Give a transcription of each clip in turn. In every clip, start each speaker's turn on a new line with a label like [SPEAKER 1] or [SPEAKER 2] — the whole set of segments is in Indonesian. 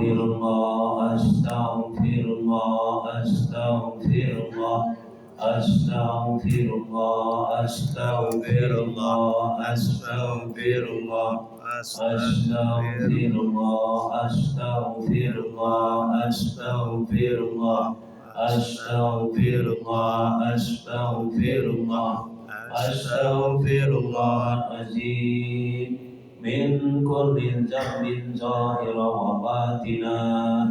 [SPEAKER 1] Astaghfirullah, astaghfirullah, astaghfirullah, astaghfirullah, astaghfirullah, astaghfirullah, astaghfirullah, astaghfirullah, astaghfirullah, astaghfirullah, astaghfirullah, astaghfirullahaladzim min kulli dhanbin zahira wa batina.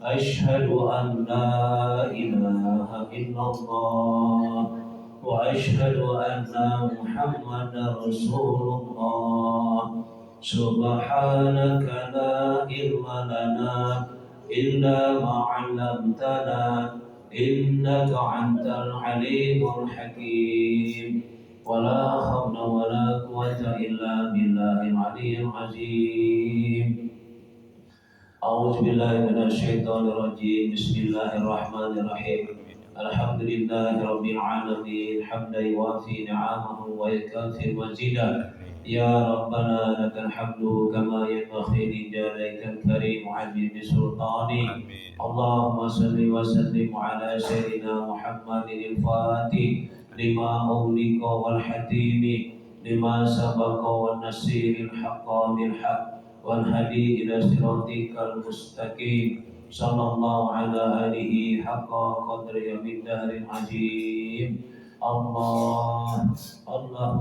[SPEAKER 1] Ashhadu an la ilaha illallah wa ashhadu anna Muhammadar Rasulullah. Subhanaka la ilma lana illa ma 'allamtana innaka antal alimul hakim. Wala hawla wala quwwata illa billahil aliyyil azim. A'udzu billahi minasy syaithanir rajim. Bismillahirrahmanirrahim. Alhamdulillahi rabbil alamin. Hamdan yuwafi ni'amahu wa yukafi mazidah. Ya Rabbana lakal hamdu kama yanbaghi li jalalika al-karim wa 'azimi sultani. Allahumma salli wa sallim ala sayyidina Muhammadin al-Fatih lima ughliqa wal hatimi lima sabaqa wan nasiril haqqa bil haqq wal hadi ila siratikal mustaqim. Sallallahu ala alihi haqqa qadri min dahril azim. Allah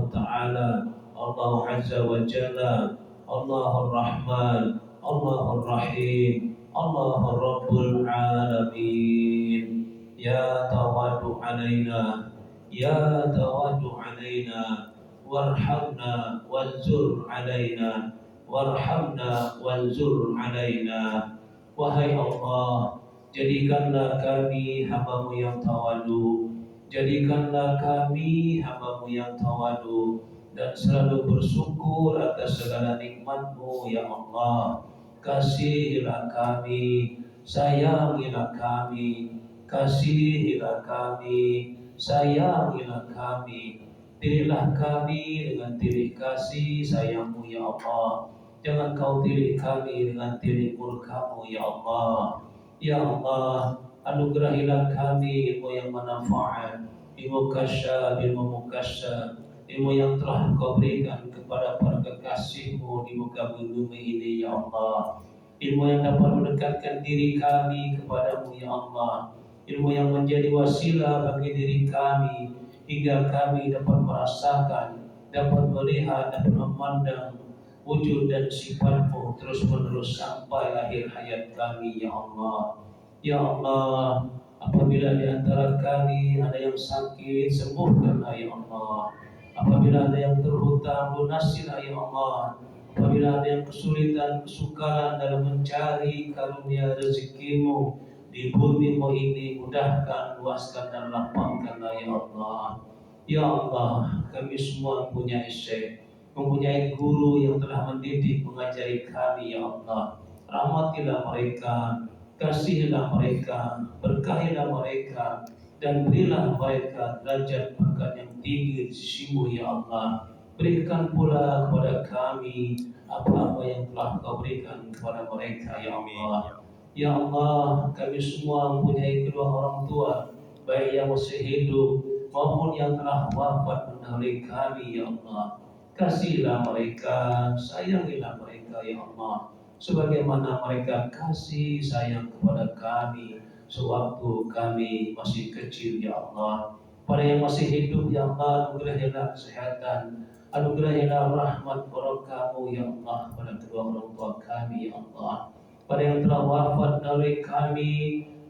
[SPEAKER 1] Ta'ala, Allah Azza wa Jalla, Allahur Rahman, Allahur Rahim, Allahur Rabbul Alamin. Ya tawadu alaina, Ya tawadu alaina, warhamna wanzur alaina, warhamna wanzur alaina. Wahai Allah, jadikanlah kami hamba-Mu yang tawadu, jadikanlah kami hamba-Mu yang tawadu dan selalu bersyukur atas segala nikmat-Mu ya Allah. Kasihilah kami, sayangilah kami, kasihilah kami, sayangilah kami. Pilihlah kami dengan pilih kasih sayang-Mu ya Allah. Jangan Kau pilih kami dengan pilih murka-Mu ya Allah. Ya Allah, anugerahilah kami ilmu yang manfaat, ilmu kasyaf, ilmu mukasyaf, ilmu yang telah Kau berikan kepada para kekasih-Mu di muka bumi ini ya Allah. Ilmu yang dapat mendekatkan diri kami kepadamu ya Allah. Ilmu yang menjadi wasilah bagi diri kami hingga kami dapat merasakan, dapat melihat, dapat memandang wujud dan sifat-Mu terus menerus sampai akhir hayat kami ya Allah. Ya Allah, apabila di antara kami ada yang sakit, sembuhkanlah ya Allah. Apabila ada yang terhutang, lunasilah ya Allah. Apabila ada yang kesulitan, kesukaran dalam mencari karunia rezeki-Mu di bumi-Mu ini, mudahkan, luaskan dan lapangkanlah ya Allah. Ya Allah, kami semua mempunyai syekh, mempunyai guru yang telah mendidik, mengajari kami ya Allah. Rahmatilah mereka, kasihilah mereka, berkahilah mereka, dan berilah mereka derajat bakat yang tinggi di sisi-Mu ya Allah. Berikan pula kepada kami apa-apa yang telah Kau berikan kepada mereka ya Allah. Ya Allah, kami semua mempunyai kedua orang tua, baik yang masih hidup maupun yang telah wafat mendahului kami ya Allah. Kasihilah mereka, sayangilah mereka ya Allah, sebagaimana mereka kasih sayang kepada kami sewaktu kami masih kecil ya Allah. Pada yang masih hidup ya Allah, anugerahilah kesehatan, anugerahilah rahmat barakah-Mu ya Allah pada kedua orang tua kami ya Allah. Pada yang telah wafat dari kami,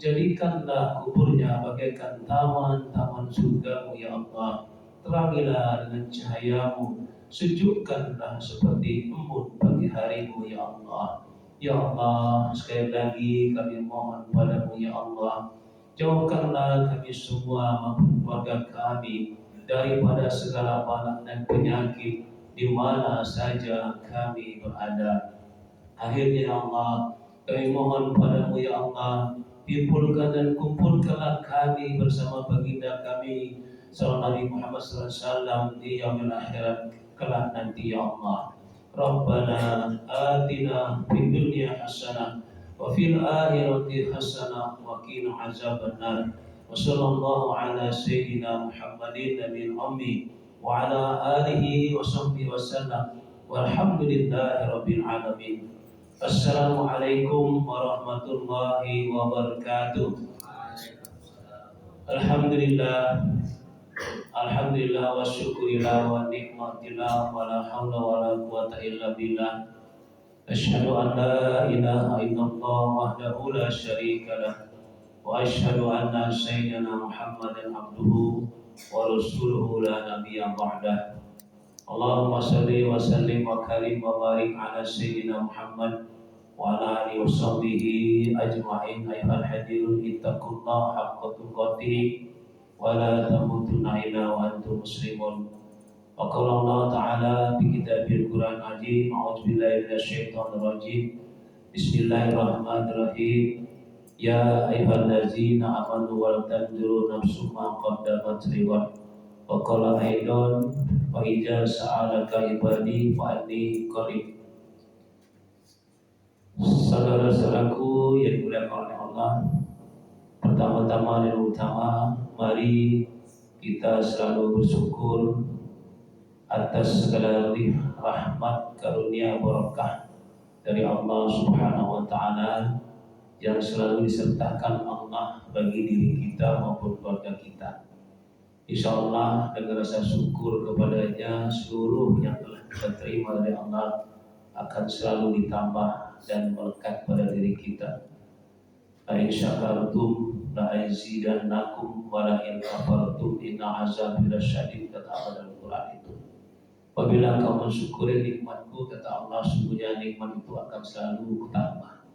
[SPEAKER 1] jadikanlah kuburnya bagaikan taman-taman surga-Mu ya Allah. Terangilah dengan cahaya-Mu, sejukkanlah seperti embun pagi hari-Mu ya Allah. Ya Allah, sekali lagi kami mohon padamu ya Allah, jauhkanlah kami semua maupun keluarga kami daripada segala bala dan penyakit di mana saja kami berada. Akhirnya ya Allah, kami mohon padamu ya Allah, himpunkan dan kumpulkanlah kami bersama baginda kami Sallallahu Nabi Muhammad SAW di yaumil akhirat kelak nanti ya Allah. Rabbana atina fid dunya hasanah wa fil akhirati hasanah wa qina azabannar. Wa sallallahu ala sayyidina Muhammadin nabiyil ummi wa ala alihi wa sahbihi wasallam. Walhamdulillahi rabbil alamin. Assalamualaikum warahmatullahi wabarakatuh. Alhamdulillah, alhamdulillah wa syukurillah wa nikmatillah wa la hawla wa la quwata illa billah. Asyhadu an la ilaha illallah wahdahu la syarika lah wa asyhadu anna sayyidina Muhammadan abduhu wa rasuluhu la nabiyya ba'dah. Allahumma salli wa sallim wa karim wa barik ala sayyidina Muhammad wa ala alihi wa sahbihi ajma'in. Ayyuhal hadirun ittaqullaha haqqa tuqatih wa la tamutunna illa wa antum muslimun. Wa qala Allah ta'ala fi kitabil Qur'an azim, a'udzu billahi minasyaitonir rajim. Bismillahirrahmanirrahim. Ya ayyuhallazina amanu wal tanzuru nafsum ma qaddamat liwad. Wa qala aidan wa idza sa'alaka ibadi fa anni qarib. Saudara-saudaraku yang dimuliakan oleh Allah, pertama-tama dan utama, mari kita selalu bersyukur atas segala rahmat, karunia, berkah dari Allah Subhanahu wa Ta'ala yang selalu disertakan Allah bagi diri kita maupun keluarga kita. Insya Allah dengan rasa syukur kepadanya, seluruh yang telah kita terima dari Allah akan selalu ditambah dan melekat pada diri kita. La in syakartum la azidannakum wa la in kafartum inna azabi lasyadid, kata Allah dalam Quran itu. Apabila kamu mensyukuri nikmatku, kata Allah, sungguhnya nikmat itu akan selalu kutambah.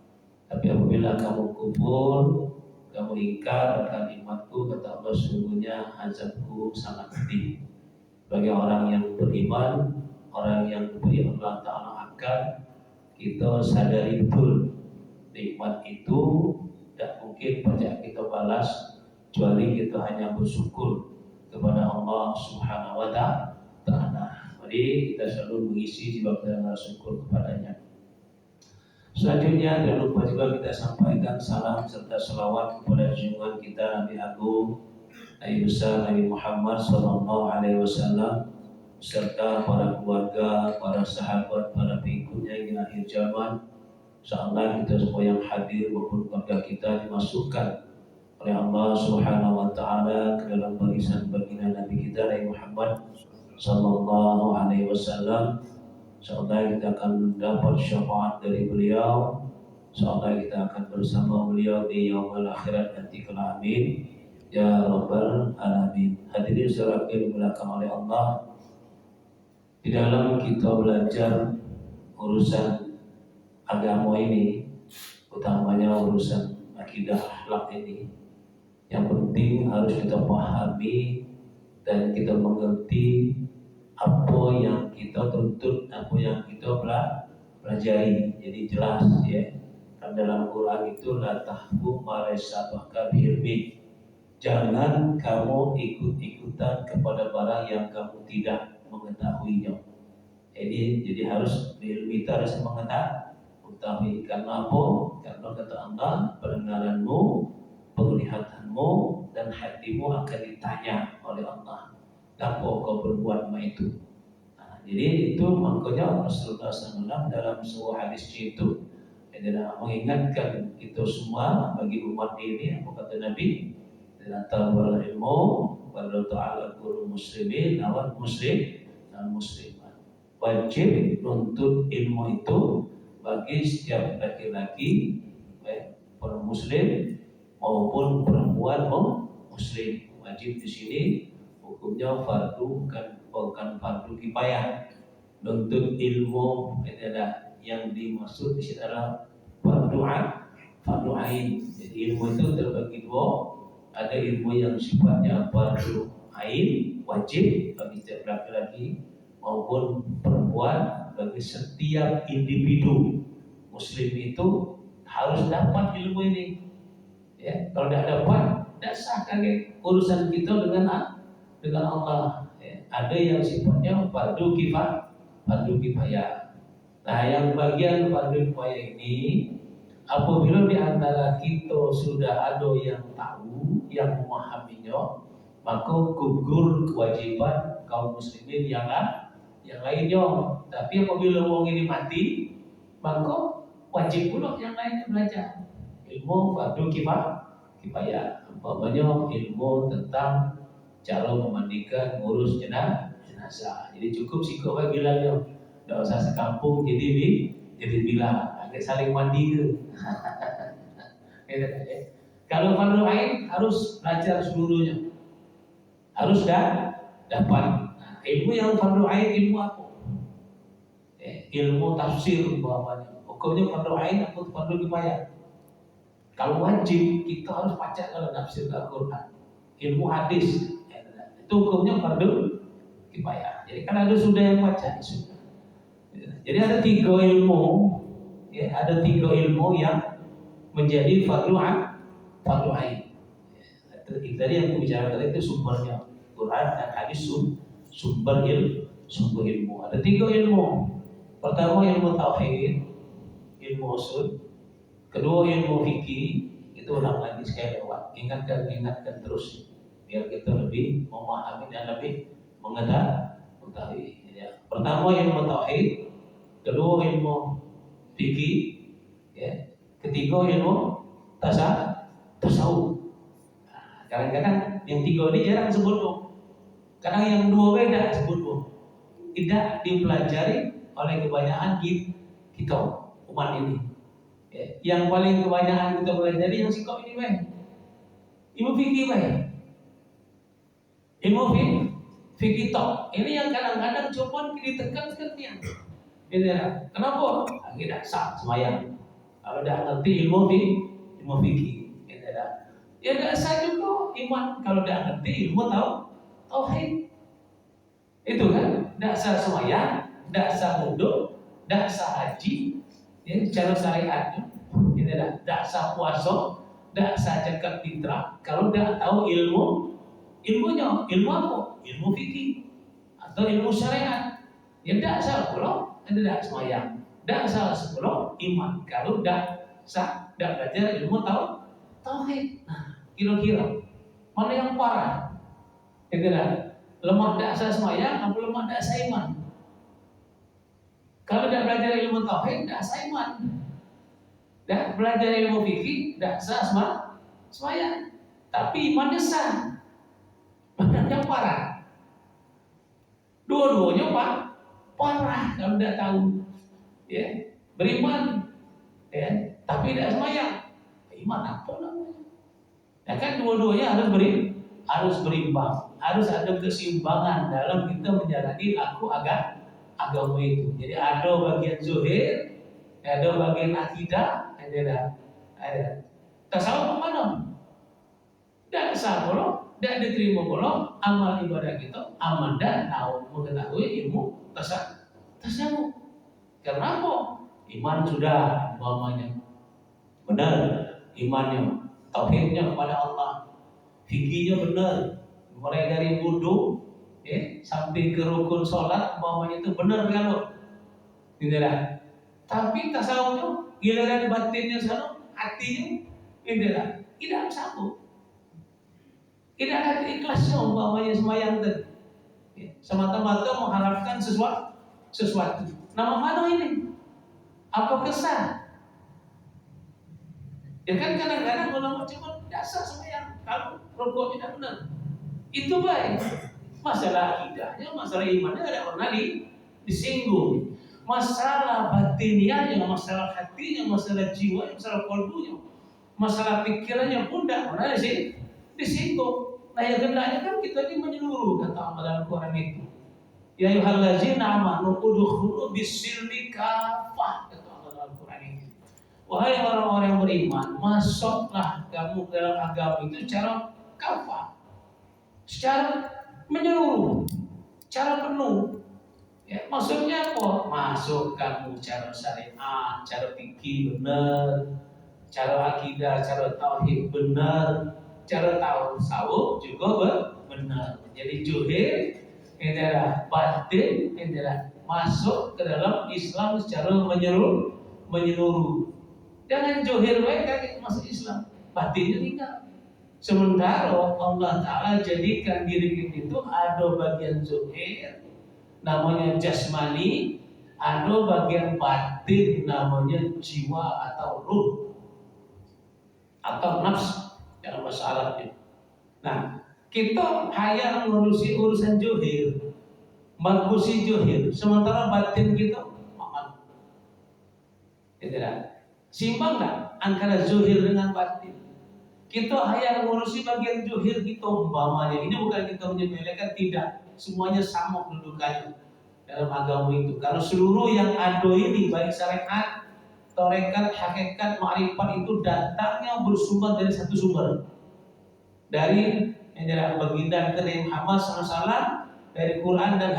[SPEAKER 1] Tapi apabila kamu kufur, kamu ingkar akan nikmatku, kata Allah, sungguhnya azabku sangat pedih. Bagi orang yang beriman, orang yang diberi Allah Ta'ala akal, kita sadari betul nikmat itu tidak mungkin pajak kita balas, kecuali kita hanya bersyukur kepada Allah Subhanahu wa Ta'ala. Jadi kita selalu mengisi jiwa kita dengan syukur kepadanya. Selanjutnya jangan lupa juga kita sampaikan salam serta selawat kepada junjungan kita Nabi Agung Nabi besar Nabi Muhammad sallallahu alaihi wasallam serta para keluarga, para sahabat, para pengikutnya hingga akhir zaman. Insyaallah kita semua yang hadir maupun keluarga kita dimasukkan oleh Allah Subhanahu wa Ta'ala ke dalam barisan baginda Nabi kita Nabi Muhammad sallallahu alaihi wasallam. Insyaallah kita akan mendapat syafaat dari beliau. Insyaallah kita akan bersama beliau di yaumul akhirat nanti, kala amin ya rabbal alamin. Hadirin sekalian dimuliakan oleh Allah, di dalam kita belajar urusan agama ini, utamanya urusan akidah akhlak ini, yang penting harus kita pahami dan kita mengerti apa yang kita tuntut, apa yang kita pelajari. Jadi jelas ya, kan dalam Quran itu la tahkum ma laysa baka bi'ilmi. Jangan kamu ikut-ikutan kepada barang yang kamu tidak mengetahuinya. Jadi harus ilmi, harus mengetahui. Karena apa? Karena kata Allah, pendengaranmu, penglihatanmu, dan hatimu akan ditanya oleh Allah. Apa kau berbuat itu? Nah, jadi itu makanya Rasulullah SAW dalam sebuah hadis itu adalah mengingatkan kita semua bagi umat ini. Apa kata Nabi? Talabul ilmu wal ta'ala kullu muslimin awal muslim dan muslimat. Wajib nuntut ilmu itu bagi setiap laki-laki, baik orang muslim maupun perempuan muslim. Wajib di sini hukumnya fardu, bukan fardu kifayah. Nuntut ilmu adalah yang dimaksud di sini adalah fardu ain. Jadi ilmu itu terbagi dua. Ada ilmu yang sifatnya fardu ain, wajib bagi setiap laki-laki maupun perempuan, bagi setiap individu muslim itu harus dapat ilmu ini. Ya, kalau tidak dapat, tidak sah kaget urusan kita dengan Allah. Ya, ada yang sifatnya fardu kifayah. Nah, yang bagian fardu kifayah ini Apabila di antara kita sudah ada yang tahu, yang memahaminya, maka gugur kewajiban kaum muslimin yang lainnya. Tapi apabila orang ini mati, maka wajib pula yang lain belajar. Ilmu fardu kifayah. Umpamanya ilmu tentang cara memandikan, ngurus jenazah. Jadi cukup sih kau bilangnya, tidak usah sekampung jadi bilang, agak saling mandi tu. Kalau fardu ain harus belajar seluruhnya, harus dapat. Nah, ilmu yang fardu ain ilmu apa? Ilmu tafsir umpamanya. Pokoknya fardu ain atau fardu kifayah. Kalau wajib kita harus baca kalau tafsir Al-Quran. Ilmu hadis itu hukumnya fardu kifayah. Jadi kan ada sudah yang baca sudah. Jadi ada tiga ilmu, ya, ada tiga ilmu yang menjadi fardu ain. Tadi yang aku bicarakan itu sumbernya Quran dan hadis sumber ilmu. Ada tiga ilmu. Pertama ilmu tauhid, ilmu usul. Kedua ilmu fikih, itu ulang lagi sekali lewat. Ingatkan terus biar kita lebih memahami dan lebih mengetahui. Ya. Pertama ilmu tauhid, kedua ilmu fikih, ya. Ketiga ilmu tasawuf. Nah, kadang-kadang yang tiga ini jarang disebut dong. Kadang yang dua beda disebut dong. Tidak dipelajari oleh kebanyakan kita umat ini. Ya, yang paling kebanyakan kita pelajari yang sikap ini baik. Ilmu fikih baik. Ilmu fikih tok. Ini yang kadang-kadang cuma ditekan sekian. Kenapa? Tidak sah semayang. Kalau dah ngerti ilmu fikih, ya tidak sah juga iman. Kalau dah ngerti ilmu tauhid. Itu kan, tidak sah semayang, tidak sah wudhu, tidak sah haji. Ya, cara syariatnya, tidak sah puasa, tidak sah zakat fitrah. Kalau tidak tahu ilmunya, ilmu apa? Ilmu fikih atau ilmu syariat. Ya tidak sah pula, tidak semayang, tidak sah pula iman. Kalau tidak sah, tidak belajar ilmu tauhid. Nah, kira-kira mana yang parah? Lemah tidak sah semayang, atau lemah tidak sah iman? Kalau tidak belajar ilmu tauhid, tidak sah iman. Dan belajar ilmu fikih, tidak sah semayang. Tapi imannya sah. Mana yang parah? Dua-duanya parah kalau tidak tahu. Ya, beriman, ya, tapi tidak semayang. Iman apa namanya? Ya kan dua-duanya harus berimbang, harus ada keseimbangan dalam kita menjalani agama itu. Jadi ada bagian zuhir, ada bagian akidah, ada tasawuf mana? Tidak sah pula, tidak diterima pula amal ibadah kita, amal dan tahu mengetahui ilmu tasawuf. Kenapa? Iman sudah umpamanya benar, imannya, tauhidnya kepada Allah, fikihnya benar, mulai dari wudu sampai ke rukun sholat, umpamanya itu benar kalau tidak. Tapi tasawufnya, giliran batinnya sana, hatinya tidak sanggup. Tidak ada ikhlasnya umpamanya semayang tadi. Semata-mata mengharapkan sesuatu. Nama mana ini? Apa kesan? Ya kan kadang-kadang ulama cuma dasar semayang, kalau rukuk tidak benar. Itu baik. Masalah akidahnya, masalah imannya tidak pernah disinggung. Masalah batinianya, masalah hatinya, masalah jiwa, masalah kalbunya, masalah pikirannya pun tidak pernah disinggung. Nah yang hendaknya kan kita ini menyeluruh, kata Allah dalam Quran itu. Ya ayyuhallazina amanu udkhulu bis-silmi kafah, kata Allah dalam Quran itu. Wahai orang-orang yang beriman, masuklah kamu dalam agama itu secara kafah, secara menyeluruh, secara penuh. Ya, maksudnya apa? Masuk kamu cara syariat, cara fikih benar, cara akidah, cara tauhid benar, cara tasawuf juga benar. Jadi zuhir adalah batin adalah masuk ke dalam Islam secara menyeluruh. Jangan johir baik kaget masuk Islam, batinnya tinggal. Sementara Allah Ta'ala jadikan diri kita itu ada bagian zohir namanya jasmani, ada bagian batin namanya jiwa atau ruh atau nafs dalam bahasa Arabnya. Nah, kita hanya ngurusi urusan johir, bagusi johir, sementara batin kita makan. Simbang nggak antara johir dengan batin? Kita hanya ngurusi bagian johir kita umpamanya. Ini bukan kita menyepelekan, tidak. Semuanya sama kedudukannya dalam agama itu. Karena seluruh yang ada ini, baik syariat, tarekat, hakikat, ma'rifat itu datangnya bersumber dari satu sumber. Dari yang dari baginda Nabi Muhammad SAW, dari Quran dan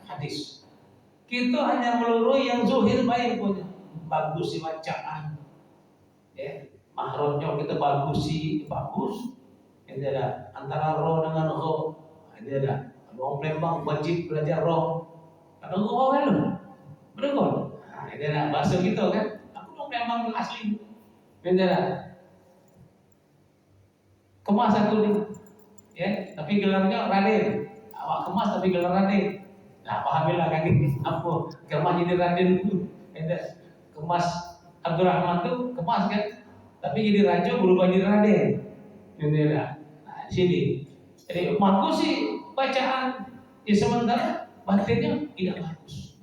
[SPEAKER 1] hadis. Kita hanya melulu yang zohir baik punya, bagus si bacaan, ya. Mahramnya kita bagus, ini ada antara roh dengan roh, ini ada orang Palembang wajib belajar roh, karena roh kan loh, betul. Nah, ini ada bahasa kita kan, aku orang Palembang asli, ini ada kemas aku nih, ya, tapi gelarnya Raden, awak kemas tapi gelar Raden, nah pahamilah kan ini, apa kemas jadi Raden itu, ini kemas Abdurrahman tuh kemas kan. Tapi jadi raja berubah jadi raden. Nah, di sini. Jadi bagus sih bacaan, ya sementara batinnya tidak bagus.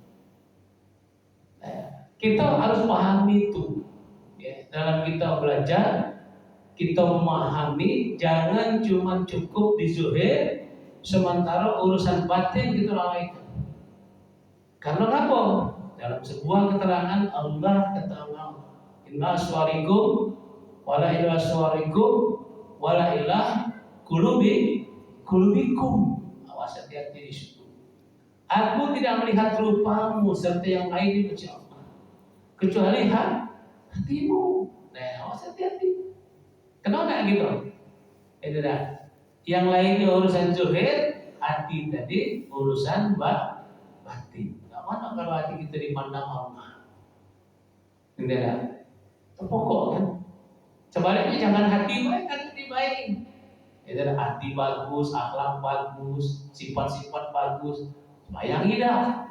[SPEAKER 1] Nah, kita harus pahami itu. Ya, dalam kita belajar, kita memahami, jangan cuma cukup di zuhir, sementara urusan batin kita lalaikan. Karena apa? Dalam sebuah keterangan Allah katakan, inna suarikum wala ilah suarikum wala ilah kulubikum. Awas hati-hati di situ. Aku tidak melihat rupamu serta yang lain di Allah, kecuali hatimu. Nah, awas hati-hati. Kenapa enggak gitu? Itu dah. Yang lainnya urusan zuhir, hati tadi urusan batin. Enggak mana kalau hati kita dipandang Allah. Itu dah. Pokok kan. Sebaliknya jangan hati baik, hati baik. Itu ada hati bagus, akhlak bagus, sifat-sifat bagus. Sembahyang tidak,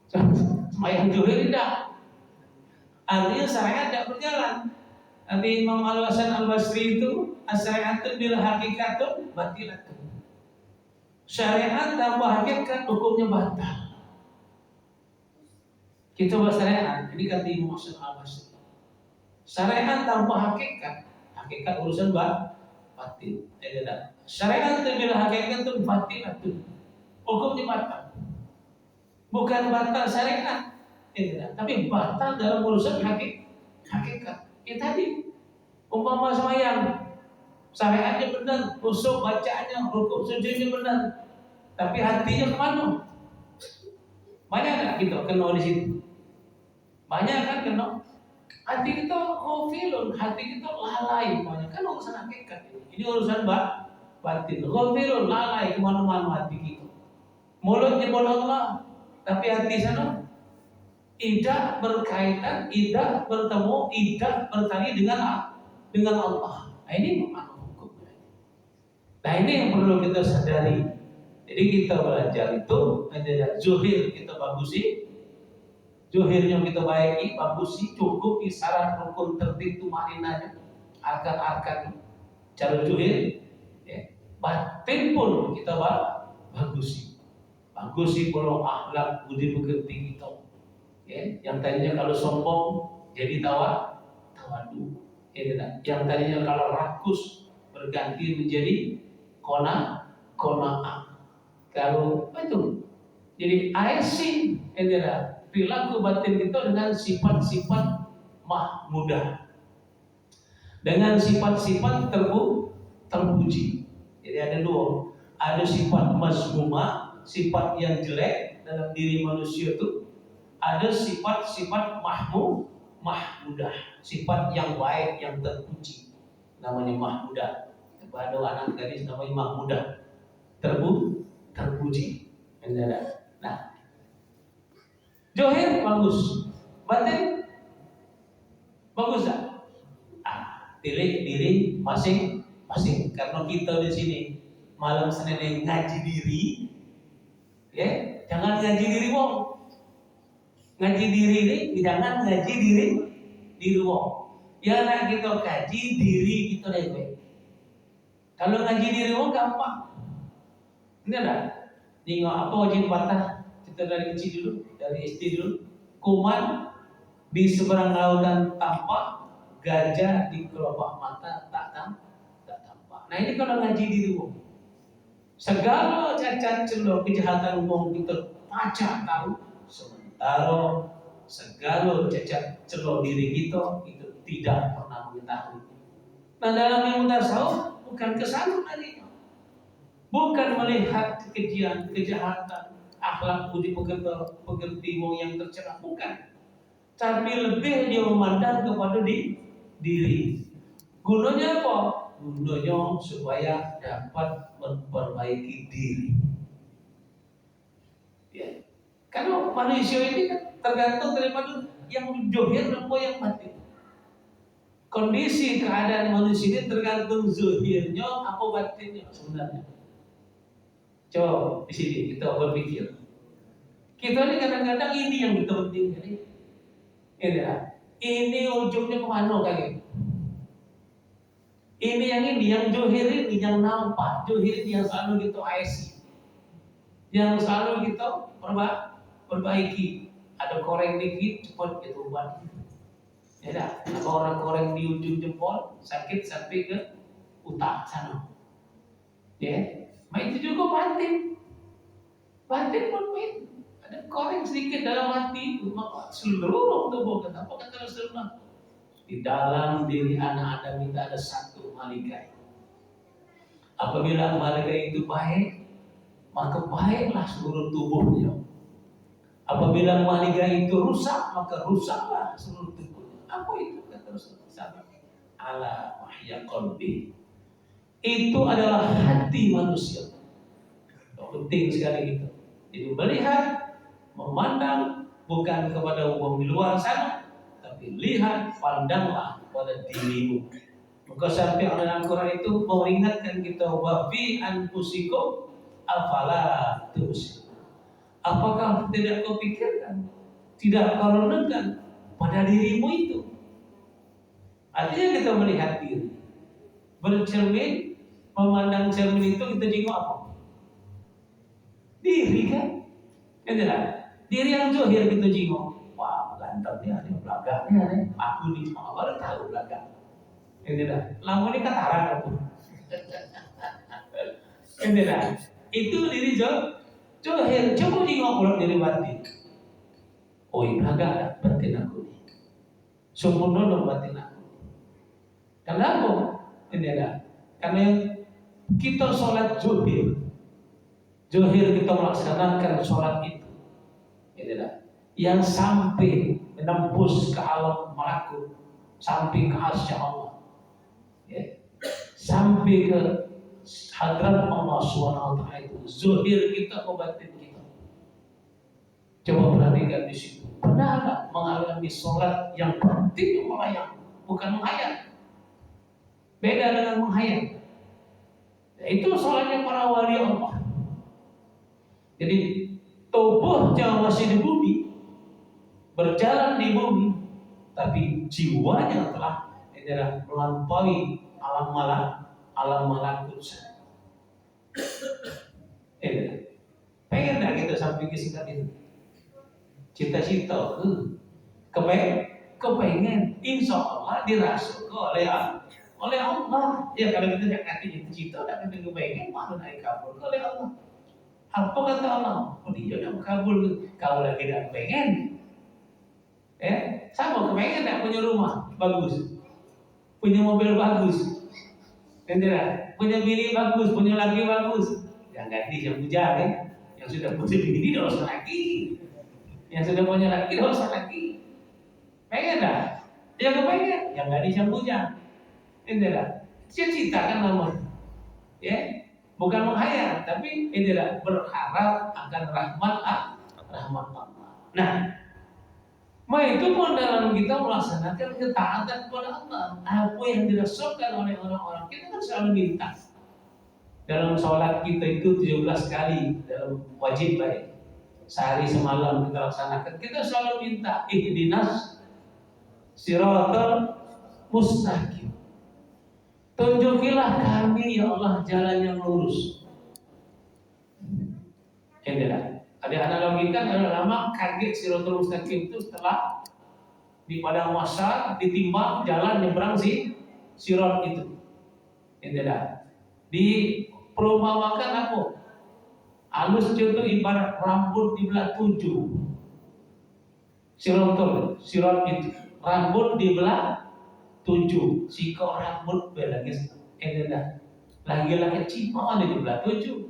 [SPEAKER 1] sembahyang juga tidak. Artinya syariat tidak berjalan. Nanti Imam Al-Hasan Al-Basri itu as-syari'atu bil hakikatun batilatun. Syariat tanpa hakikat hukumnya batal. Kita bahas syariat, ini kata Imam Al-Basri. Syariat tanpa hakikat urusan batin. Syariat bil hakikatun batilatun. Hukumnya batal. Bukan batal syariat, tapi batal dalam urusan hakikat. Ya tadi, umpama sembahyang, syariatnya benar, khusyuk bacaannya, rukuk sujudnya benar, tapi hatinya kemana? Banyak nggak kita kena di situ? Banyak kan kena? Hati kita ghafilun, hati kita lalai, banyak kan urusan hakikat ini. Ini urusan batin. Ghafilun, lalai kemana-mana hati kita. Mulutnya bola Allah, tapi hati sana tidak berkaitan, tidak bertemu, tidak bertani dengan Allah. Nah, ini makna hukumnya. Nah, ini yang perlu kita sadari. Jadi kita belajar itu ada zuhir kita bagusi. Zuhirnya kita baiki, bagusi, cukup syarat rukun tertib tumaninanya, arkan-arkan cara zuhir, ya. Batin pun kita bagusi. Bagusi kalau akhlak budi pekerti kita, ya. Yang tadinya kalau sombong jadi tawadu, ya. Yang tadinya kalau rakus berganti menjadi kona'ah. Kalau itu jadi aisin, ya. Perilaku batin kita dengan sifat-sifat mahmudah, dengan sifat-sifat terpuji. Jadi ada dua, ada sifat mazmumah, sifat yang jelek dalam diri manusia itu, ada sifat-sifat mahmudah, sifat yang baik yang terpuji, namanya mahmudah. Kepada anak gadis namanya mahmudah, terpuji. Nah, zuhir bagus, batin Bagus tak? Pilih diri masing-masing. Karena kita di sini malam Senin ngaji diri, ya, jangan ngaji diri wong. Ngaji diri ini jangan ngaji diri wong. Ya nak kita kaji diri kita lebih. Kalau ngaji diri wong gampang. Ini ada. Tengok apa wajib patah kita dari kecil dulu, dari SD dulu. Kuman di seberang lautan tampak, gajah di kelopak mata tak tampak. Nah ini kalau ngaji diri wong. Segala cacat celah kejahatan wong kita baca tahu. Sementara segala cacat celah diri kita itu tidak pernah mengetahui. Nah dalam ilmu tasawuf bukan kesalahan tadi, bukan melihat kekejian, kejahatan, akhlak budi pekerti wong yang tercela, bukan. Tapi lebih dia memandang kepada diri. Gunanya apa? Gunanya supaya dapat memperbaiki diri. Ya. Karena manusia ini kan tergantung daripada yang zohir dan yang batin. Kondisi keadaan manusia ini tergantung zohirnya apa batinnya sebenarnya. Coba di sini kita berpikir. Kita ini kadang-kadang ini yang kita pentingkan. Ini ujungnya kemana kaki? Ini yang zohir ini yang nampak, zohir ini yang selalu kita IC, yang selalu kita perbaiki. Ada koreng dikit, cepat kita ubah. Ya dah, ada orang koreng di ujung jempol, sakit sampai ke otak sana. Ya, itu juga batin pun main. Ada koreng sedikit dalam hati, maka seluruh tubuh kita. Apa kata Rasulullah? Di dalam diri anak Adam itu ada satu malaikat. Apabila malaikat itu baik, maka baiklah seluruh tubuhnya. Apabila malaikat itu rusak, maka rusaklah seluruh tubuhnya. Apa itu kata Rasulullah? Ala wahya qalbi. Itu adalah hati manusia. Penting sekali itu. Jadi melihat, memandang bukan kepada umum di luar sana, tapi lihat, pandanglah pada dirimu. Maka sampai dalam Quran itu mengingatkan kita wa fi anfusikum afala tubsirun. Apakah tidak kau pikirkan, tidak kau renungkan pada dirimu itu? Artinya kita melihat diri, bercermin, memandang cermin itu kita jenguk apa? Diri kan? Itulah diri yang zohir kita jenguk. Wah, ganteng dia, belakangnya, aku ni cuma baru tahu belakang. Itulah, lama ni kataran aku. Itulah, itu diri zohir. Coba jenguk pulang diri batin. Oh, ini agak batin aku ni. Sempurna dong batin aku. Kenapa? Itulah, karena kita sholat zohir. Zohir kita melaksanakan sholat itu, itulah yang sampai menembus ke alam malakut, sampai ke arsy Allah, ya. Sampai ke hadrat Allah Subhanahu wa taala itu. Zohir kita, batin kita. Coba perhatikan di situ. Pernah mengalami sholat yang batin melayang, bukan menghayal. Beda dengan menghayal. Itu sholatnya para wali Allah. Jadi tubuhnya masih di bumi, berjalan di bumi, tapi jiwanya telah melampaui alam malakut. Pengen tak kita sampai ke singkat itu? Cita-cita, kepengen, insya Allah dirasuki oleh Allah. Ya kalau kita tidak ngerti cita, tidak ngerti kepengen, malah naik kabur oleh Allah. Apa kata Allah? Oh dia udah kabul. Kau lagi tidak pengen, sama kepengen tak punya rumah bagus, punya mobil bagus, punya bini bagus, punya laki bagus. Yang ganti yang bujang, yang sudah punya bini dah usah lagi, yang sudah punya laki dah usah lagi. Pengen tak? Yang kepengen, yang ganti yang bujang, cita-cita kan namanya, ya. Bukan menghayal, tapi inilah berharap akan rahmat Allah. Nah, Itu pun dalam kita melaksanakan ketaatan kepada Allah. Apa yang dirasakan oleh orang-orang kita kan selalu minta. Dalam sholat kita itu 17 kali dalam wajib baik. Sehari semalam kita laksanakan. Kita selalu minta ihdinas siratal mustaqim. Tunjukilah kami ya Allah jalan yang lurus. Ada analogikan lama kaget siratal mustaqim itu setelah di padang mahsyar ditimbang jalan nyebrang si sirat itu. Diperumpamakan apa? Alus contoh ibarat rambut dibelah 7. Sirat itu rambut dibelah 7. Siko rambut belagis lagi-lagi cipaan dibelah 7.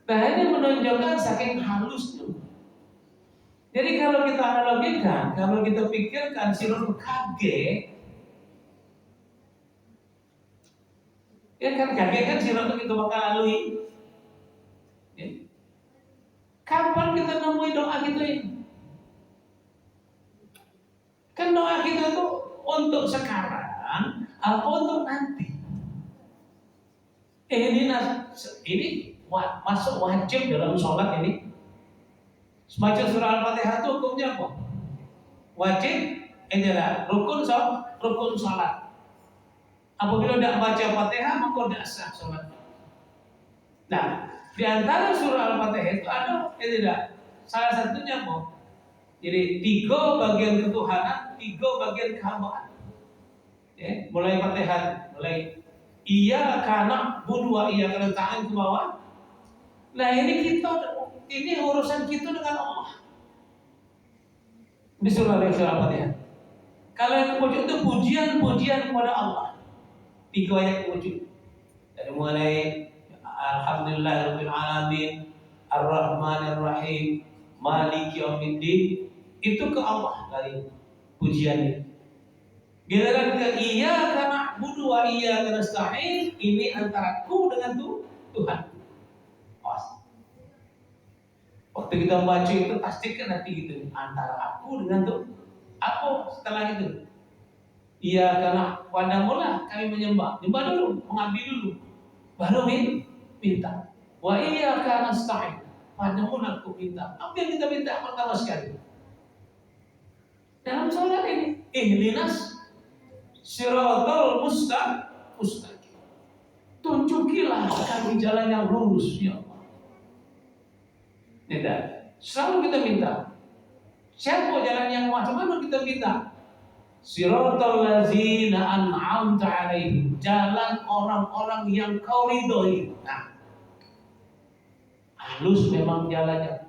[SPEAKER 1] Nah ini menunjukkan saking halusnya. Jadi kalau kita analogikan, kalau kita pikirkan sirat kaget, ya kan kaget kan sirat itu bakal lalui. Ya. Kapan kita nemuin doa kita ini? Kan doa kita tuh untuk sekarang, apa untuk nanti? Ini masuk wajib dalam sholat ini. Semacam surah Al-Fatihah itu hukumnya apa? Wajib, rukun sholat. Apabila tidak baca Fatihah maka tidak sah sholat. Nah, di antara surah Al-Fatihah itu ada salah satunya apa? Jadi 3 bagian ketuhanan, 3 bagian kehambaan. Ya, mulai Fatihah, mulai iyyaka na'budu wa iyyaka nasta'in ke bawah. Nah, ini urusan kita dengan Allah. Di surah Al-Fatihah. Kalau yang kemudian itu pujian kepada Allah. 3 ayat kemudian. Dari mulai Alhamdulillahirabbil alamin, Ar-Rahmanir Rahim, Maliki Yaumiddin, itu ke Allah dari pujiannya. Giliran ke iyyaka na'budu wa iyyaka nasta'in, ini antara ku dengan Tuhan. Waktu kita baca itu pastikan nanti gitu antara aku dengan aku setelah itu. Iya karena padamulah kami menyembah dulu, mengabdi dulu, baru minta. Wa iyyaka nasta'in, padamu aku minta. Apa yang kita minta pertama sekali? Dalam sholat ini, ihdinas siratal mustaqim. Tunjukilah kami jalan yang lurus ya Allah. Selalu kita minta. Siapa jalan yang macam mana kita minta? Siratal ladzina an'amta 'alaihim, jalan orang-orang yang kau ridhoi. Nah, halus memang jalannya.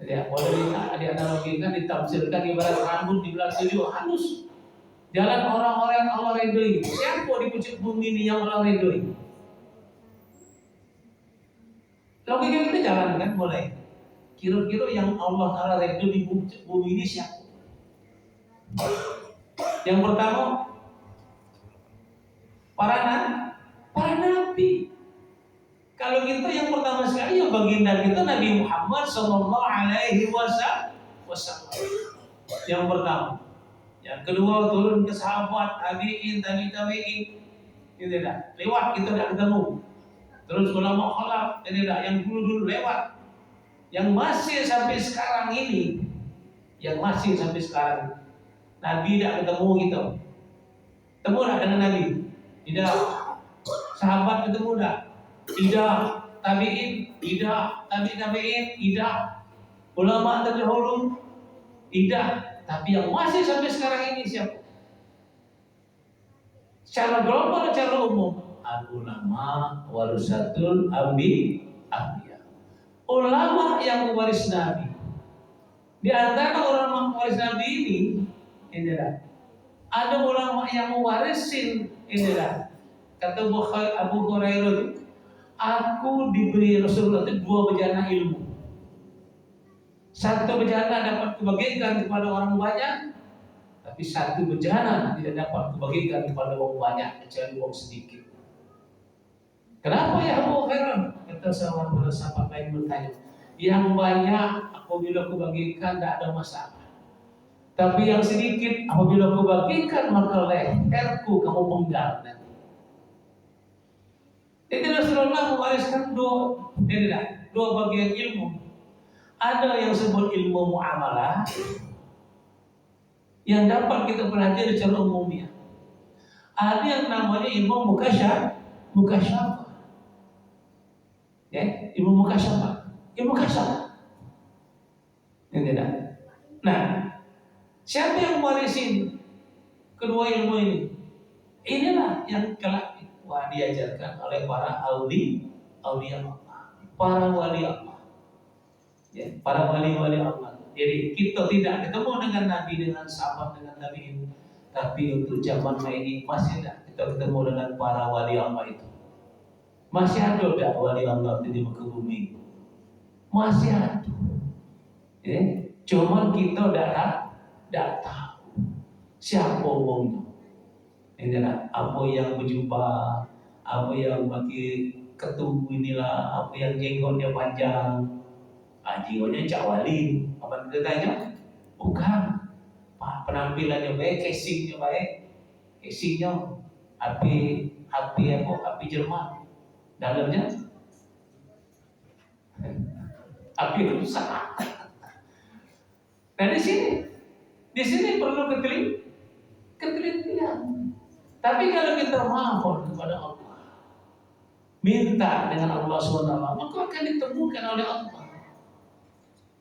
[SPEAKER 1] Jadi boleh dianalogikan, ditafsirkan ibarat rambut di belah 7, halus. Jalan orang-orang yang Allah ridhoi. Siapa di pucuk bumi ini yang Allah ridhoi? Logika kita jalan kan boleh. Kira-kira yang Allah Ta'ala ridho di bumi ini siapa? Yang pertama para nabi. Kalau kita yang pertama sekali yang baginda kita Nabi Muhammad sallallahu alaihi wasallam. Yang pertama. Yang kedua turun ke sahabat, tabi'in, tabi'in. Tidak. Lewat kita tidak ketemu. Terus ulama khalaf, tidak. Yang dulu lewat. Yang masih sampai sekarang ini, Nabi tidak ketemu gitu. Ketemu tidak dengan Nabi? Tidak. Sahabat ketemu tidak? Tidak. Tabi'in? Tidak. Tabi'in? Tidak. Ulama terdahulu? Tidak. Tapi yang masih sampai sekarang ini siapa? Secara global, secara umum, al-ulama warasatul anbiya. Ulama yang mewaris Nabi. Di antara ulama mewaris Nabi ini ada ulama yang mewarisin kata Abu Hurairah, aku diberi Rasulullah itu 2 bejana ilmu. 1 bejana dapat kubagikan kepada orang banyak, tapi 1 bejana tidak dapat kubagikan kepada orang banyak kecuali orang sedikit. Kenapa ya Abu Hurairah? Kata sahabat lain bertanya, yang banyak apabila kubagikan tidak ada masalah. Tapi yang sedikit apabila kau bagikan maka leherku kamu penggal. Jadi Rasulullah mewariskan dua bagian ilmu. Ada yang disebut ilmu muamalah yang dapat kita pelajari secara umumnya. Ada yang namanya ilmu mukasyafah. Ya, ilmu mukasyafah. Ilmu kasar. Yang tidak. Nah, siapa yang mewarisin kedua ilmu ini? Inilah yang kelak diajarkan oleh para aulia Allah, para wali Allah, ya, para wali-wali Allah. Jadi kita tidak ketemu dengan Nabi, dengan sahabat, dengan Nabi ini, tapi untuk zaman ini masih tidak kita ketemu dengan para wali Allah itu. Masih ada tidak wali Allah di muka bumi? Masih ada. Ya, cuman kita tidak tahu siapa orangnya. Ini apa yang berjubah, apa yang pakai ketubuh inilah, apa yang jenggotnya panjang, jenggotnya Cak Wali, apa kita tanya? Bukan. Penampilannya baik, casingnya api Jerman, dalamnya api rusak. Nah di sini perlu ketelitian. Tapi kalau kita mohon kepada Allah, minta dengan Allah SWT, maka akan ditemukan oleh Allah.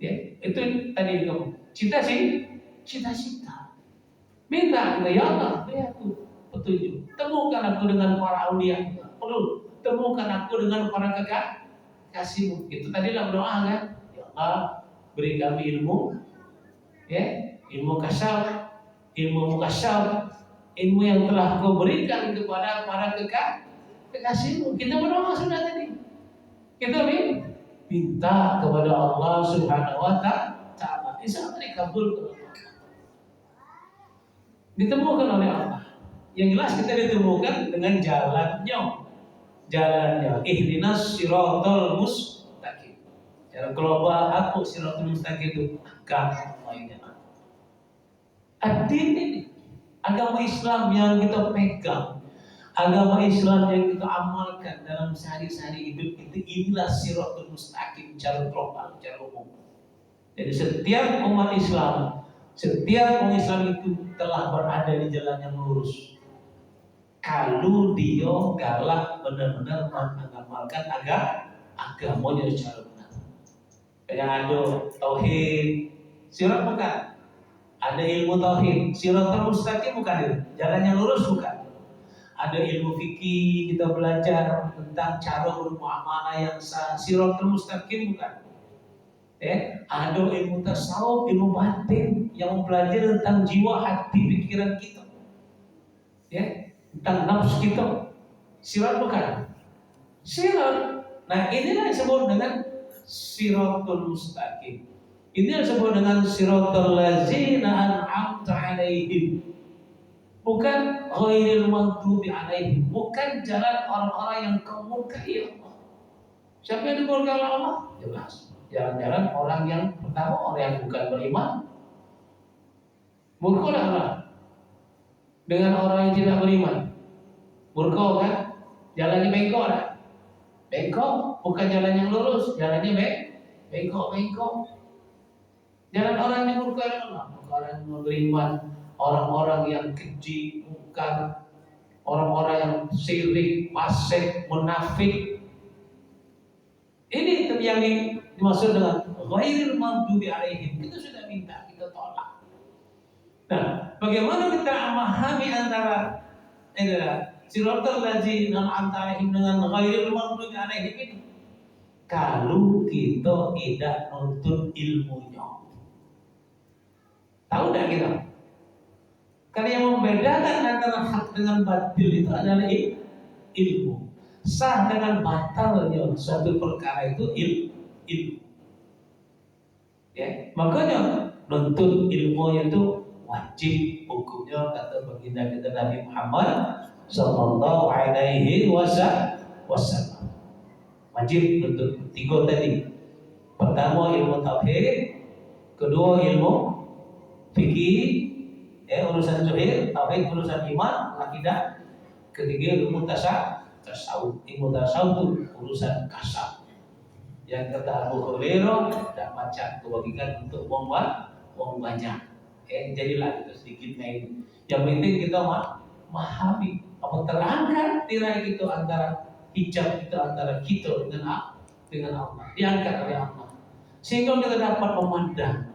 [SPEAKER 1] Ya, itu tadi kamu cita-cita. Minta, ya Allah, beri aku petunjuk. Temukan aku dengan para aulia. Perlu temukan aku dengan para kekasihmu. Itu tadilah doa kan? Ya Allah, beri kami ilmu, ya, ilmu kasyaf, ilmu mukasyaf. Ilmu yang telah kau berikan kepada para kekasihmu. Kita berdoa sudah tadi. Kita minta kepada Allah Subhanahu wa Ta'ala. Insya Allah dikabul. Ditemukan oleh Allah. Yang jelas kita ditemukan dengan jalannya. Ihdinas siratal mustaqim. Cara global aku siratal mustaqim itu agama. Ad-din ini, agama Islam yang kita pegang, agama Islam yang kita amalkan dalam sehari-hari hidup itu, inilah siratul mustaqim cara global, cara umum. Jadi setiap umat Islam itu telah berada di jalan yang lurus. Kalau dia galak benar-benar mengamalkan agamanya secara benar. Yang ada tauhid, sirat bukan? Ada ilmu tauhid, siratul mustaqim bukan? Jalan yang lurus bukan? Ada ilmu fikih, kita belajar tentang cara bermuamalah yang sah, siratul mustaqim bukan? Ada ilmu tasawuf, ilmu batin yang mempelajari tentang jiwa, hati, pikiran kita, tentang nafsu kita. Sirat bukan? Sirat. Nah inilah yang disebut dengan siratul mustaqim. Ini yang disebut dengan siratal ladzina an'amta 'alaihim. Bukan ghairil maghdubi 'alaihim, bukan jalan orang-orang yang kau murkai Allah. Siapa yang dimurkai oleh Allah? Jelas. Jalan-jalan orang yang pertama, orang yang bukan beriman. Murka oleh Allah dengan orang yang tidak beriman. Murka kan? Jalannya bengkok kan? Bengkok, bukan jalan yang lurus, jalannya bengkok. Jalan orang yang murka oleh Allah, orang yang beriman, orang-orang yang keji, mungkar, orang-orang yang syirik, fasik, munafik. Ini yang dimaksud dengan ghairil maghdubi 'alaihim. Kita sudah minta, kita tolak. Nah, bagaimana kita memahami antara siratal ladzina an'amta 'alaihim dengan ghairil maghdubi 'alaihim ini? Kalau kita tidak nuntut ilmunya. Tahu tidak kita? Karena yang membedakan antara hak dengan batil itu adalah ilmu. Sah dengan batalnya suatu perkara itu ilmu. Ya, makanya nuntut ilmu itu wajib hukumnya, kata baginda kita Nabi Muhammad sallallahu alaihi wasallam. Wajib nuntut tiga tadi. Pertama ilmu tauhid, kedua ilmu fikih, urusan zuhir, tauhid, urusan iman, akidah. Ketiga ilmu tasawuf. Ilmu tasawuf itu urusan kasab. Yang kata Abu Hurairah, tidak macam kebagikan untuk wong banyak. Jadilah itu sedikit ini. Yang penting kita memahami apa terangkat tirai itu antara hijab itu antara kita dengan Allah, diangkat oleh Allah, sehingga kita dapat memandang,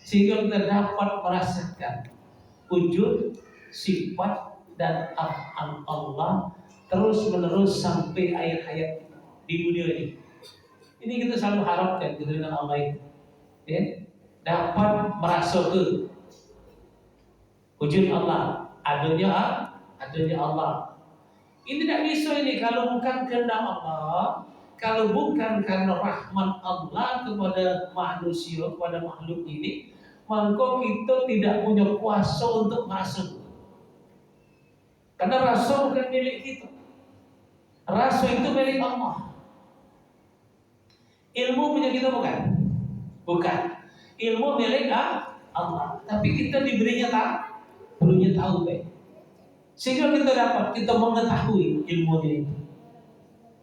[SPEAKER 1] sehingga kita dapat merasakan wujud, sifat dan af'al Allah terus menerus sampai akhir hayat di dunia ini. Ini kita selalu harapkan kita dengan Allah itu, dapat merasakan wujud Allah, adanya Allah. Ini tidak bisa ini kalau bukan kehendak Allah, kalau bukan karena rahmat Allah kepada manusia, kepada makhluk ini, maka kita tidak punya kuasa untuk masuk. Karena rasa bukan milik kita. Rasa itu milik Allah. Ilmu punya kita bukan? Bukan. Ilmu milik Allah. Tapi kita diberinya tahu baik. Sehingga kita dapat, kita mengetahui ilmunya itu.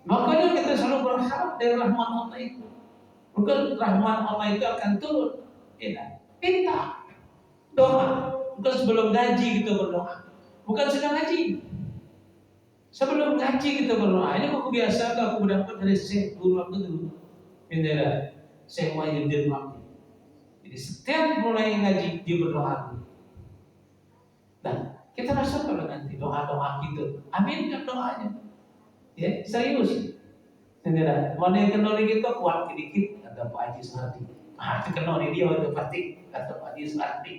[SPEAKER 1] Makanya kita selalu berharap dari rahmat Allah itu. Bukan rahmat Allah itu akan turun. Minta doa. Bukan sebelum gaji kita berdoa. Bukan sedang gaji. Sebelum gaji kita berdoa. Ini aku biasa aku mendapat dari Syekh Guru aku dulu. Ini adalah Syekh Wahyuddin Wahdi. Jadi setiap mulai ngaji dia berdoa. Dan kita rasakan nanti doa-doa kita. Aminkan doanya. Ya, serius. Sendiri. Mana yang kenal kita kuat sedikit kata Pak Haji Suhardi. Itu kenal dia itu pasti kata Pak Haji Suhardi.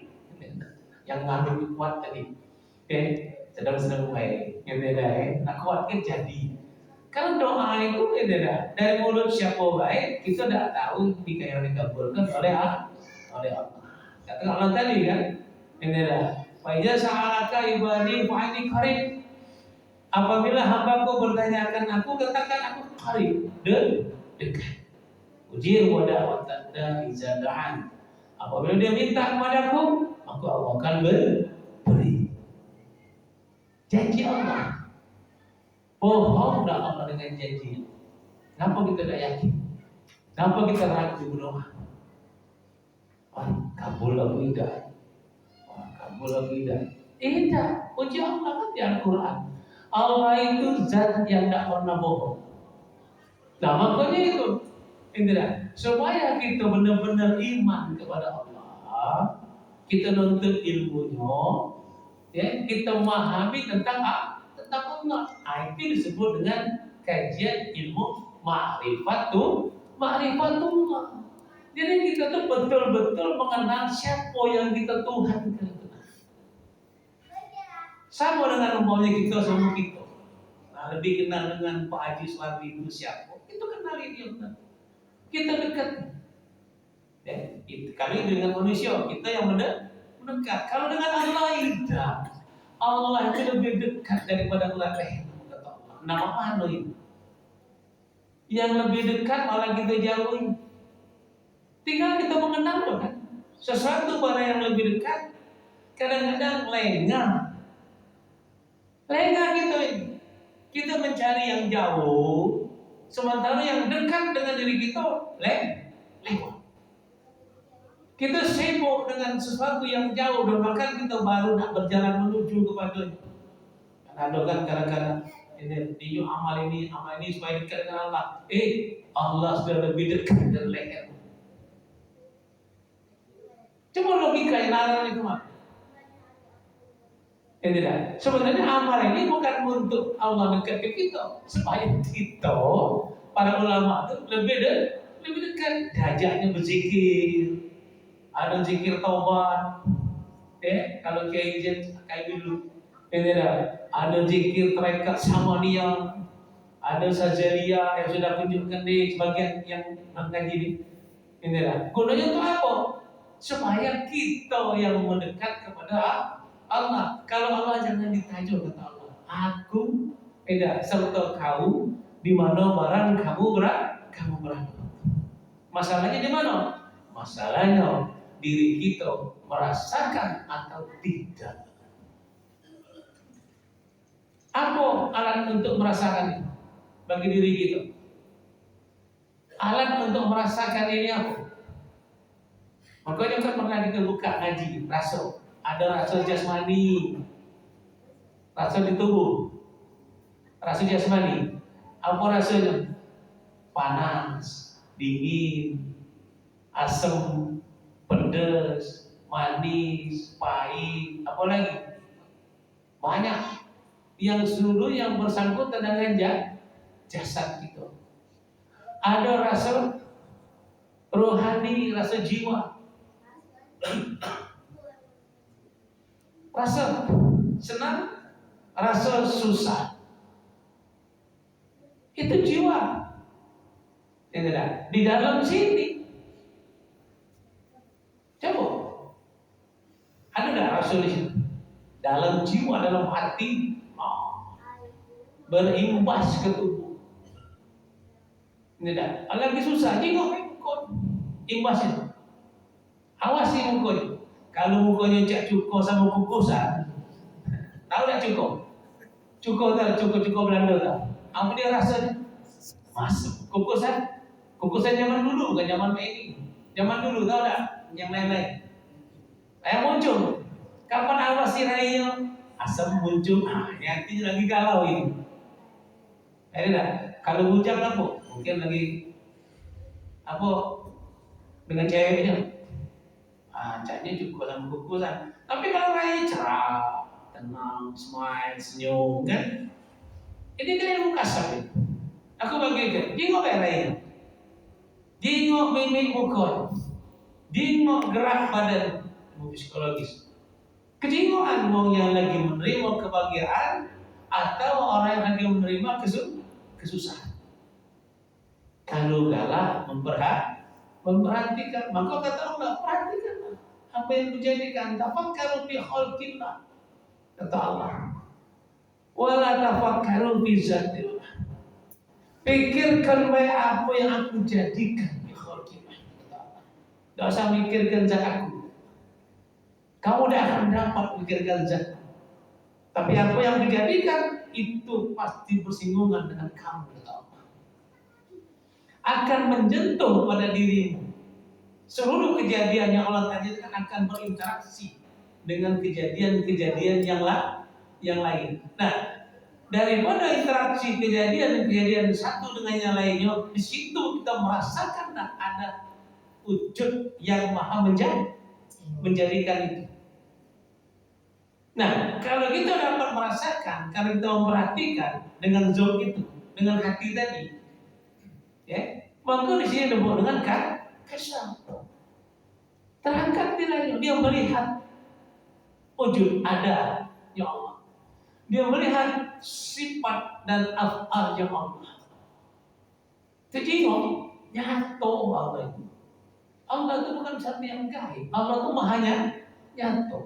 [SPEAKER 1] Yang ngandung kuat tadi. Sedang-sedang baik. Nak kuat kan jadi. Kalau doa itu dari mulut siapa baik kita tidak tahu jika yang dikabulkan oleh Allah. Kata Allah tadi kan. Faiza sa'alaka ibadi fa'ini qarib. Apabila hambaku bertanyakan aku, katakan aku qarib, dekat. Ujir wa da'watan da'i iza da'an. Apabila dia minta kepadaku, maka Allah akan beri. Janji Allah. Bohong dah Allah dengan janji. Kenapa kita tidak yakin? Kenapa kita ragu berdoa? Kabul aku tidak. Tidak. Uji Allah kan di Al-Quran. Allah itu zat yang tidak pernah bohong. Nah makanya itu, supaya kita benar-benar iman kepada Allah, kita nuntut ilmunya, kita memahami tentang Allah. Itu disebut dengan kajian ilmu ma'rifatullah. Jadi kita tuh betul-betul mengenal siapa yang kita Tuhankan. Sama dengan umpamanya kita sama kita. Nah, lebih kenal dengan Pak Haji Suhardi itu siapa? Itu kenali dia benar. Kita dekat. Kali dengan manusia kita yang mendekat. Kalau dengan Allah tidak. Allah itu lebih dekat daripada ulat leher. Nama mana itu? Yang lebih dekat malah kita jauhi. Tinggal kita mengenal kan. Sesuatu barang yang lebih dekat kadang-kadang lengah kita mencari yang jauh, sementara yang dekat dengan diri kita lewat. Kita sibuk dengan sesuatu yang jauh dan bahkan kita baru nak berjalan menuju kepadanya. Ada kan kadang-kadang ini amal ini supaya dekat dengan Allah. Allah sudah lebih dekat dari leher. Cuma logika yang larang itu mah. Sebenarnya amal ini bukan untuk Allah dekat ke kita, supaya kita para ulama itu lebih dekat. Diajaknya berzikir, ada zikir taubat, kalau kayak dulu, ada zikir terikat sama dia, ada sajaria yang sudah tunjukkan di sebagian yang mengaji ini. Gunanya untuk apa? Supaya kita yang mendekat kepada Allah. Kalau Allah jangan ditajuk kata Allah. Aku serta kau di mana barang kamu berada. Masalahnya di mana? Masalahnya diri kita
[SPEAKER 2] merasakan atau tidak. Apa alat untuk merasakan bagi diri kita? Alat untuk merasakan ini apa? Makanya kan pernah kita buka ngaji, rasa. Ada rasa jasmani, rasa di tubuh, rasa jasmani. Apa rasanya? Panas, dingin, asam, pedas, manis, pahit, apa lagi? Banyak yang seluruh yang bersangkutan dengan jasad kita. Ada rasa rohani, rasa jiwa, rasa senang, rasa susah. Itu jiwa. Ya tidak? Di dalam sini. Coba. Ada nggak rasa di sini? Dalam jiwa, dalam hati, berimbas ke tubuh. Tidak. Lagi susah, ikut imbasnya. Awasi mukanya. Kalau mukanya cak cuko sama kukusan, tahu tak cuko? Cuko Belanda tak? Apa dia rasanya? Masuk kukusan zaman dulu, bukan zaman ini. Zaman dulu tahu tak? Yang lain-lain. Yang muncul. Kapan awasi raya? Asam muncul. Nanti lagi galau ini. Tidak. Kalau bujang apa? Mungkin lagi apa dengan ceweknya. Caknya cukup sama kukusan. Tapi kalau raya cerah, tenang, smile, senyum, kan? Ini kan ilmu kasar. Aku bagikan. Jengok kayak raya. Jengok mimik muka. Jengok gerak badan. Ilmu psikologis. Kejingokan wong yang lagi menerima kebahagiaan atau orang yang lagi menerima kesusahan. Kalau galah memperhatikan, maka kata Allah, perhatikan apa yang dijadikan. Tafakkaru fi khalqillah, kata Allah. Wala tafakkaru fi zatillah. Pikirkan baik apa yang aku jadikan fi khalqillah, kata Allah. Tidak usah mikirkan zat aku. Kamu tidak akan dapat mikirkan zat. Tapi apa yang dijadikan itu pasti bersinggungan dengan kamu, kata Allah. Akan menjentuh pada dirimu. Seluruh kejadian yang Allah tajamkan akan berinteraksi dengan kejadian-kejadian yang lain. Nah, daripada interaksi kejadian satu dengan yang lainnya, di situ kita merasakan ada wujud yang maha menjadikan itu. Nah, kalau kita dapat merasakan, kalau kita memperhatikan dengan zon itu, dengan hati tadi, ya, maka di sini disebut dengan kasar. Terangkat dia melihat wujud ada ya Allah. Dia melihat sifat dan af'al ya Allah. Terjengok nyata Allah itu. Allah itu bukan satu yang gaib. Allah itu maha nyata.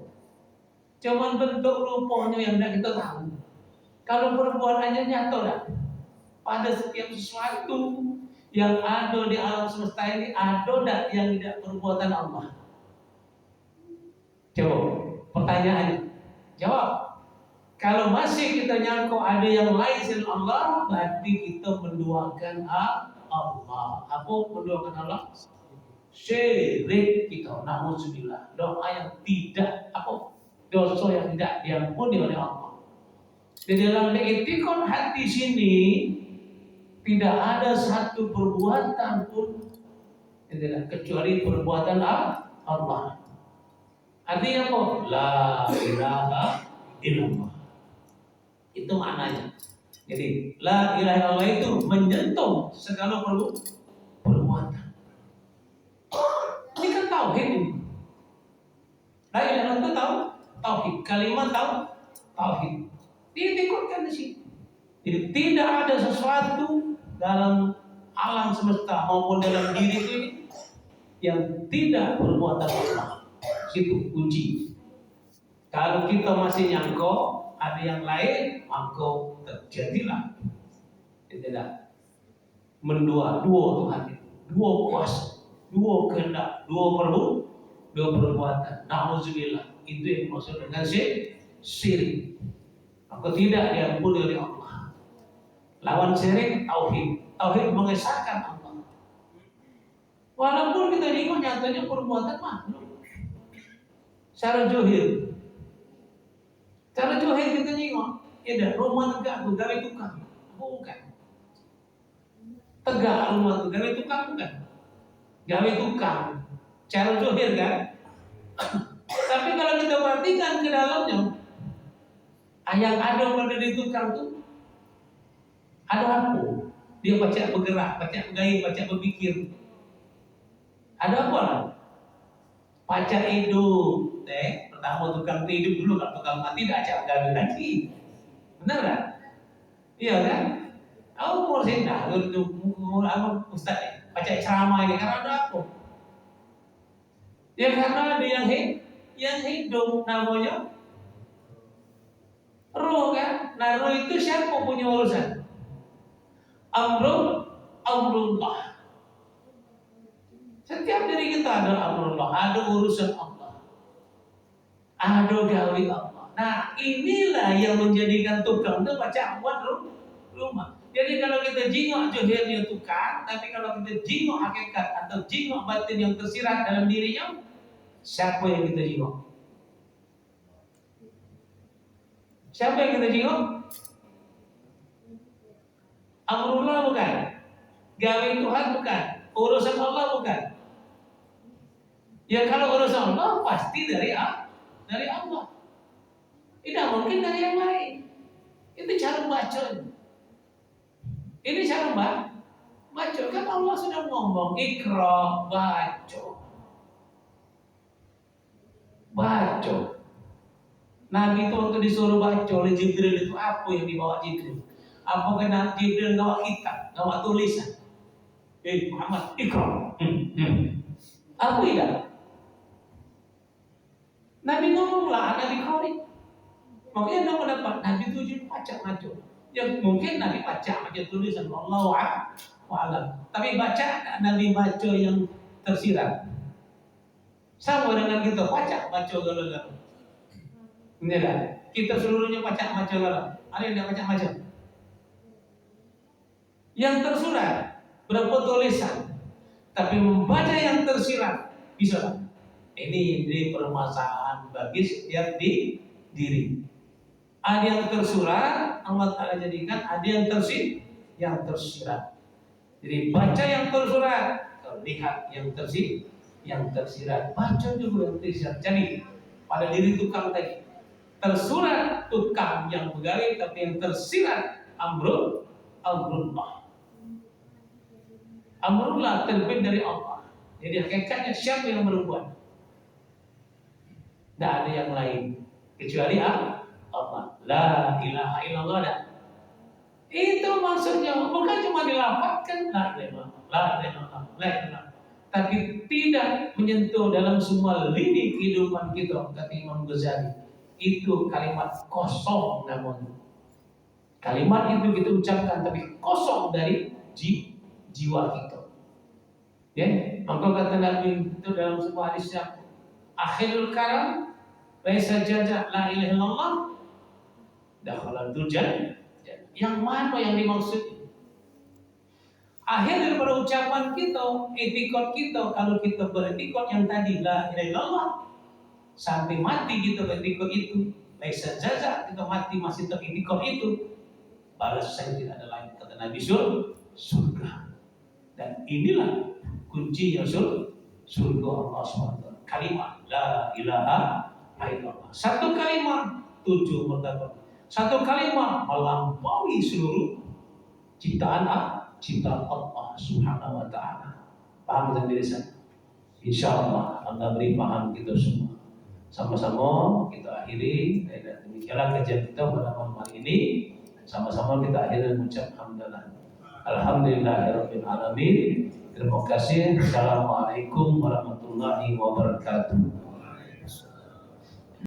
[SPEAKER 2] Cuman bentuk rupanya yang tidak kita tahu. Kalau perbuatannya nyata dah. Pada setiap sesuatu yang ada di alam semesta ini ada tak yang tidak perbuatan Allah? Coba pertanyaannya. Jawab. Kalau masih kita nyangkau ada yang lain selain Allah, berarti kita menduakan Allah. Apa menduakan Allah? Syirik kita. Na'udzubillah. Doa yang tidak dosa yang tidak diampuni oleh Allah. Di dalam i'tikad hati sini tidak ada satu perbuatan pun kecuali perbuatan Allah. Artinya apa? La ilaha illallah. Itu maknanya. Jadi la ilaha illallah itu menyentuh segala perbuatan. Ini kan tauhid ini. La ilaha illallah itu tauhid. Kalimat tauhid. Diikutkan di sini. Jadi tidak ada sesuatu dalam alam semesta maupun dalam diri ini yang tidak perbuatan Allah. Situ kunci. Kalau kita masih nyangkau ada yang lain, maka terjadilah tidak dua Tuhan itu, dua kuasa, dua kehendak, dua dua perbuatan. Nauzubillah. Itu yang maksud dengan syirik. Maka tidak diampuni oleh Allah. Lawan syirik tauhid. Tauhid mengesahkan Allah. Walaupun kita tengok nyatanya perbuatan makhluk. Secara johir. Secara johir kita tengok. Ya dah, rumah tegak tu gawe tukang. Bukan. Tegak rumah tu gawe tukang bukan. Gawe tukang. Cara johir kan. Tapi kalau kita perhatikan ke dalamnya, yang ada pada di tukang tu ada apa? Dia baca bergerak, baca bergaya, baca berpikir. Ada apa lah? Baca hidup. Pertama tukang hidup dulu, kalau tukang mati dah acak gawe lagi. Benar tak? Iya kan? Aku umur sendah, umur apa ustaz baca ceramah ini karena ada apa? Ya karena ada yang hidup namanya roh kan? Nah roh itu siapa punya urusan? Amrullah. Setiap diri kita ada amrullah, ada urusan Allah, ada gawe Allah. Nah inilah yang menjadikan tukang itu baca buat rumah. Jadi kalau kita jingok johirnya tukang, tapi kalau kita jingok hakikat atau jingok batin yang tersirat dalam dirinya, siapa yang kita jingok? Siapa yang kita jingok? Amrullah bukan, gawe Tuhan bukan, urusan Allah bukan. Ya kalau urusan Allah pasti dari Allah. Tidak mungkin dari yang lain. Itu cara baca. Ini cara baca kan Allah sudah ngomong Iqra, baca. Nabi itu waktu disuruh baca oleh Jibril itu apa yang dibawa Jibril? Apa kena Jibril bawa kitab, bawa tulisan? Muhammad Iqra. Apa tidak? Nabi ngomonglah, Nabi Qari. Makanya nak mendapat Nabi tujuh baca. Ya mungkin Nabi baca tulisan Allahu a'lam. Tapi baca Nabi baca yang tersirat. Sama dengan kita baca galau-galau. Ini dah. Kita seluruhnya baca galau. Ada yang baca macam. Yang tersurat berapa tulisan. Tapi membaca yang tersirat bisa. Ini jadi permasalahan bagi setiap diri. Ada yang tersurat, Allah Ta'ala jadikan ada yang tersirat. Jadi baca yang tersurat, lihat yang tersirat, baca juga yang tersirat. Jadi pada diri tukang tadi, tersurat tukang yang pegawai, tapi yang tersirat amrullah. Amrullah terbit dari Allah. Jadi hakikatnya siapa yang berbuat? Tidak ada yang lain kecuali Allah. La ilaha illallah dah. Itu maksudnya bukan cuma dilafazkan la ilaha, tapi tidak menyentuh dalam semua lini kehidupan kita. Kata Imam Ghazali, itu kalimat kosong namanya. Kalimat itu kita ucapkan tapi kosong dari jiwa kita. Ya, maka kata Nabi itu dalam sebuah hadisnya, akhirul kalam laisa jaza la ilaha illallah dakhalul jannah. Yang mana yang dimaksud? Akhir daripada ucapan kita, etikot kita, kalau kita beretikot yang tadi la ilaha illallah sampai mati kita beretikot itu, laisa jaza, kita mati masih teretikot itu, balasan tidak ada lain kata Nabi surga. Dan inilah kuncinya surga Allah SWT. Kalimat la ilaha illallah. Satu kalimat 7 martabat. Satu kalimat melampaui seluruh ciptaan Allah Subhanahu wa taala. Paham dan diri saya? Insyaallah Allah beri paham kita semua. Sama-sama kita akhiri dan demikianlah kajian kita pada malam hari ini. Sama-sama kita akhiri mengucap hamdalah. Alhamdulillahirabbil alamin. Terima kasih. Assalamualaikum warahmatullahi wabarakatuh.